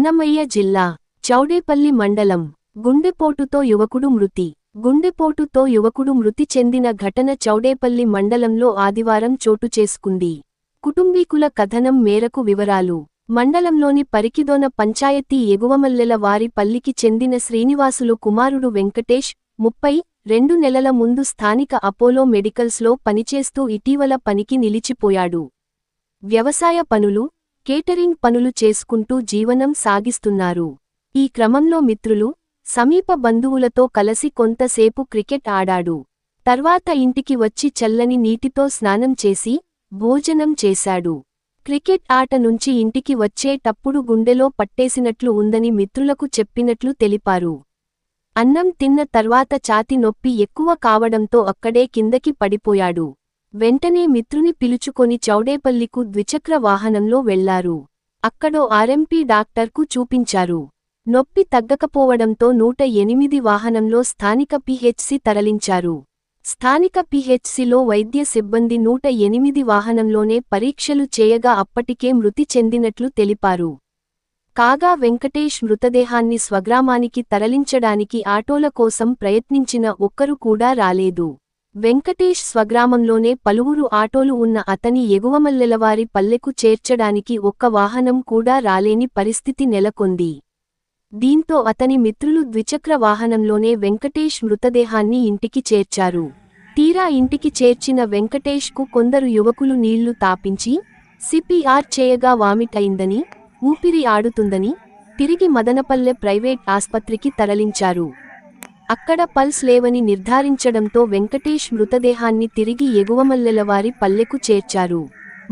అన్నమయ్య జిల్లా చౌడేపల్లి మండలం గుండెపోటుతో యువకుడు మృతి. గుండెపోటుతో యువకుడు మృతి చెందిన ఘటన చౌడేపల్లి మండలంలో ఆదివారం చోటు చేసుకుంది. కుటుంబీకుల కథనం మేరకు వివరాలు. మండలంలోని పరికిదోన పంచాయతీ ఎగువమల్లెల వారి పల్లికి చెందిన శ్రీనివాసులు కుమారుడు వెంకటేష్ 32 నెలల ముందు స్థానిక అపోలో మెడికల్స్లో పనిచేస్తూ ఇటీవల పనికి నిలిచిపోయాడు. వ్యవసాయ పనులు, కేటరింగ్ పనులు చేసుకుంటూ జీవనం సాగిస్తున్నారు. ఈ క్రమంలో మిత్రులు, సమీప బంధువులతో కలసి కొంతసేపు క్రికెట్ ఆడాడు. తర్వాత ఇంటికి వచ్చి చల్లని నీటితో స్నానం చేసి, భోజనం చేశాడు. క్రికెట్ ఆట నుంచి ఇంటికి వచ్చేటప్పుడు గుండెలో పట్టేసినట్లు ఉందని మిత్రులకు చెప్పినట్లు తెలిపారు. అన్నం తిన్న తర్వాత ఛాతీ నొప్పి ఎక్కువ కావడంతో అక్కడే కిందకి పడిపోయాడు. వెంటనే మిత్రుని పిలుచుకొని చౌడేపల్లికు ద్విచక్ర వాహనంలో వెళ్లారు. అక్కడో ఆర్ఎంపీ డాక్టర్కు చూపించారు. నొప్పి తగ్గకపోవడంతో 108 వాహనంలో స్థానిక పిహెచ్సి తరలించారు. స్థానిక పిహెచ్సిలో వైద్య సిబ్బంది 108 వాహనంలోనే పరీక్షలు చేయగా అప్పటికే మృతి చెందినట్లు తెలిపారు. కాగా వెంకటేష్ మృతదేహాన్ని స్వగ్రామానికి తరలించడానికి ఆటోల కోసం ప్రయత్నించిన ఒక్కరు కూడా రాలేదు. వెంకటేష్ స్వగ్రామంలోనే పలువురు ఆటోలు ఉన్న అతని ఎగువమల్లెలవారి పల్లెకు చేర్చడానికి ఒక్క వాహనం కూడా రాలేని పరిస్థితి నెలకొంది. దీంతో అతని మిత్రులు ద్విచక్ర వాహనంలోనే వెంకటేష్ మృతదేహాన్ని ఇంటికి చేర్చారు. తీరా ఇంటికి చేర్చిన వెంకటేష్కు కొందరు యువకులు నీళ్లు తాపించి, సిపిఆర్ చేయగా వామిట్ అయిందని, ఊపిరి ఆడుతుందని, తిరిగి మదనపల్లె ప్రైవేట్ ఆస్పత్రికి తరలించారు. అక్కడ పల్స్ లేవని నిర్ధారించడంతో వెంకటేష్ మృతదేహాన్ని తిరిగి ఎగువమల్లెలవారి పల్లెకు చేర్చారు.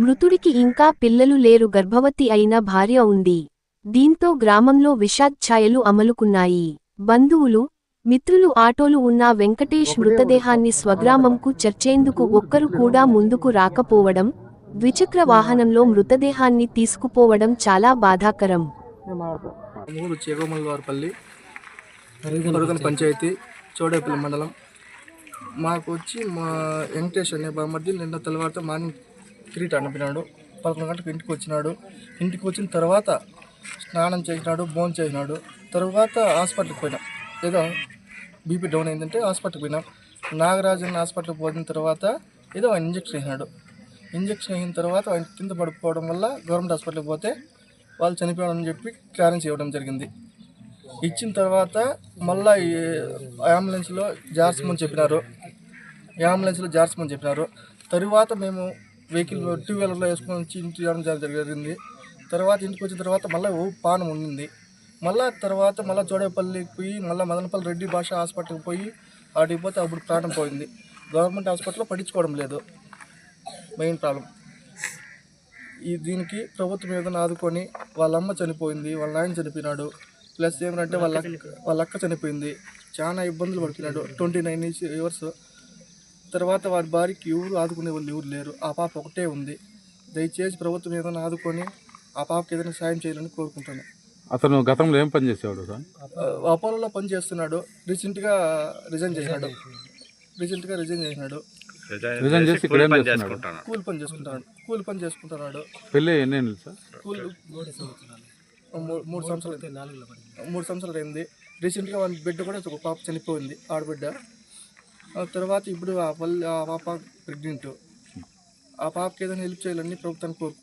మృతుడికి ఇంకా పిల్లలు లేరు, గర్భవతి అయిన భార్య ఉంది. దీంతో గ్రామంలో విషాదఛాయలు అమలుకున్నాయి. బంధువులు, మిత్రులు ఆటోలు ఉన్నా వెంకటేష్ మృతదేహాన్ని స్వగ్రామంకు చేర్చేందుకు ఒక్కరు కూడా ముందుకు రాకపోవడం, ద్విచక్ర వాహనంలో మృతదేహాన్ని తీసుకుపోవడం చాలా బాధాకరం. పంచాయతీ చౌడేపల్లి మండలం. మాకు వచ్చి మా వెంకటేష్ అనే బామ్మర్ది నిన్న తెల్లవారితో మార్నింగ్ క్రికెట్ ఆడినాడు. 11 గంటలకు ఇంటికి వచ్చినాడు. ఇంటికి వచ్చిన తర్వాత స్నానం చేసినాడు, భోజనం చేసినాడు. తర్వాత హాస్పిటల్కి పోయినాం. ఏదో బీపీ డౌన్ అయిందంటే హాస్పిటల్కి పోయినాం. నాగరాజన్ హాస్పిటల్కి పోయిన తర్వాత ఏదో ఆయన ఇంజక్షన్ వేసినాడు. ఇంజక్షన్ అయిన తర్వాత ఆయన కింద పడిపోవడం వల్ల గవర్నమెంట్ హాస్పిటల్కి పోతే వాళ్ళు చనిపోయాడని చెప్పి క్లియరెన్స్ ఇవ్వడం జరిగింది. ఇచ్చిన తర్వాత మళ్ళీ అంబులెన్స్లో జార్స్మని చెప్పినారు. తరువాత మేము వెహికల్ 2 వీలర్లో వేసుకొని వచ్చి ఇంటికి రావడం జరిగింది. తర్వాత ఇంటికి వచ్చిన తర్వాత మళ్ళీ పానం ఉండింది. తర్వాత చౌడేపల్లికి పోయి మళ్ళీ మదనపల్లి రెడ్డి భాష హాస్పిటల్కి పోయి ఆడికి పోతే అప్పుడు ప్రాణం పోయింది. గవర్నమెంట్ హాస్పిటల్లో పట్టించుకోవడం లేదు. మెయిన్ ప్రాబ్లం దీనికి ప్రభుత్వం ఏదైనా ఆదుకొని, వాళ్ళ అమ్మ చనిపోయింది, వాళ్ళ నాయన చనిపోయినాడు, ప్లస్ ఏమంటే వాళ్ళ అక్క చనిపోయింది. చాలా ఇబ్బందులు పడుతున్నాడు. 29 ఇయర్స్. తర్వాత వారి భార్యకి ఎవరు ఆదుకునే వాళ్ళు ఎవరు లేరు. ఆ పాప ఒకటే ఉంది. దయచేసి ప్రభుత్వం ఏదైనా ఆదుకొని ఆ పాపకి ఏదైనా సాయం చేయాలని కోరుకుంటాను. అతను గతంలో ఏం పని చేసేవాడు సార్? అపోలోలో పని చేస్తున్నాడు. రీసెంట్గా రిజైన్ చేసినాడు. కూలి పని చేసుకుంటున్నాడు. పెళ్ళి ఎన్ని ఏళ్ళు సార్? 3 సంవత్సరాలు అయింది. రీసెంట్గా వాళ్ళ బిడ్డ కూడా ఒక పాప చనిపోయింది, ఆడబిడ్డ. తర్వాత ఇప్పుడు ఆ పాప ప్రెగ్నెంట్. ఆ పాపకి ఏదైనా హెల్ప్ చేయాలని ప్రభుత్వాన్ని కోరుకుంటున్నాను.